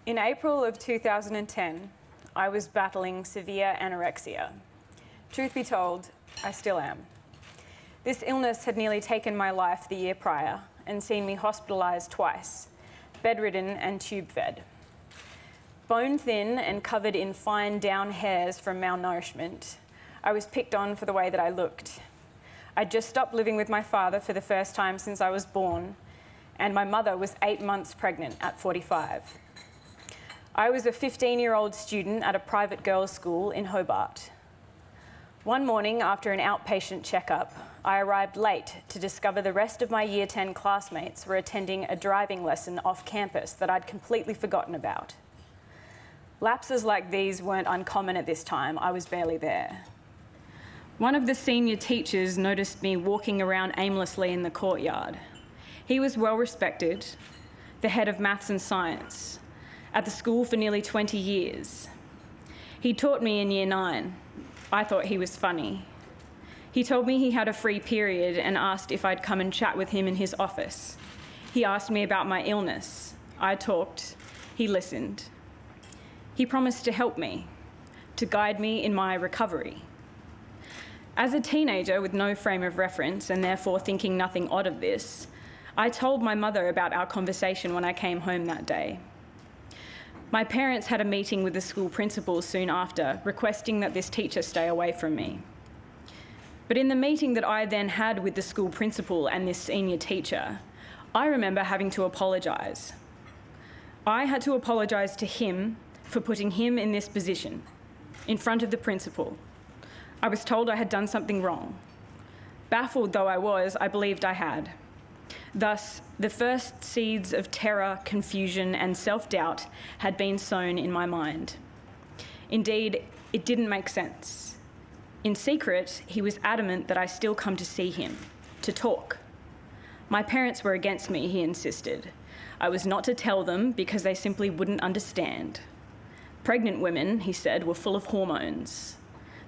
In April of 2010, I was battling severe anorexia. Truth be told, I still am. This illness had nearly taken my life the year prior and seen me hospitalised twice, bedridden and tube-fed. Bone-thin and covered in fine down hairs from malnourishment, I was picked on for the way that I looked. I'd just stopped living with my father for the first time since I was born, and my mother was 8 months pregnant at 45. I was a 15-year-old student at a private girls' school in Hobart. One morning, after an outpatient checkup, I arrived late to discover the rest of my Year 10 classmates were attending a driving lesson off campus that I'd completely forgotten about. Lapses like these weren't uncommon at this time. I was barely there. One of the senior teachers noticed me walking around aimlessly in the courtyard. He was well respected, the head of maths and science, at the school for nearly 20 years. He taught me in Year 9. I thought he was funny. He told me he had a free period and asked if I'd come and chat with him in his office. He asked me about my illness. I talked. He listened. He promised to help me, to guide me in my recovery. As a teenager with no frame of reference and therefore thinking nothing odd of this, I told my mother about our conversation when I came home that day. My parents had a meeting with the school principal soon after, requesting that this teacher stay away from me. But in the meeting that I then had with the school principal and this senior teacher, I remember having to apologise. I had to apologise to him for putting him in this position, in front of the principal. I was told I had done something wrong. Baffled though I was, I believed I had. Thus, the first seeds of terror, confusion, and self-doubt had been sown in my mind. Indeed, it didn't make sense. In secret, he was adamant that I still come to see him, to talk. My parents were against me, he insisted. I was not to tell them because they simply wouldn't understand. Pregnant women, he said, were full of hormones.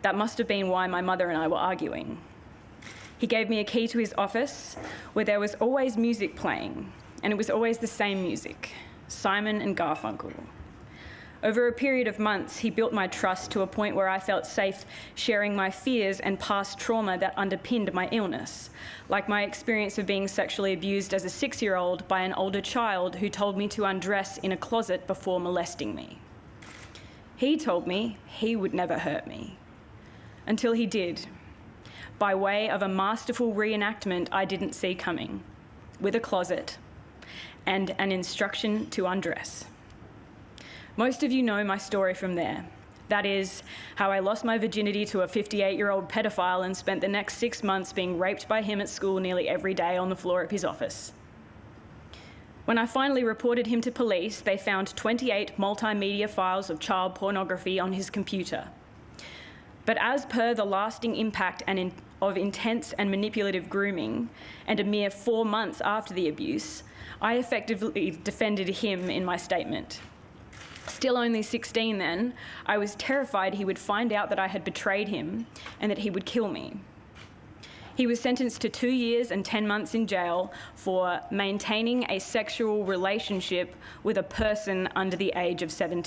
That must have been why my mother and I were arguing. He gave me a key to his office where there was always music playing, and it was always the same music, Simon and Garfunkel. Over a period of months, he built my trust to a point where I felt safe sharing my fears and past trauma that underpinned my illness, like my experience of being sexually abused as a 6-year-old by an older child who told me to undress in a closet before molesting me. He told me he would never hurt me, until he did, by way of a masterful reenactment I didn't see coming, with a closet and an instruction to undress. Most of you know my story from there. That is, how I lost my virginity to a 58-year-old pedophile and spent the next 6 months being raped by him at school nearly every day on the floor of his office. When I finally reported him to police, they found 28 multimedia files of child pornography on his computer. But as per the lasting impact of intense and manipulative grooming, and a mere 4 months after the abuse, I effectively defended him in my statement. Still only 16 then, I was terrified he would find out that I had betrayed him and that he would kill me. He was sentenced to 2 years and 10 months in jail for maintaining a sexual relationship with a person under the age of 17.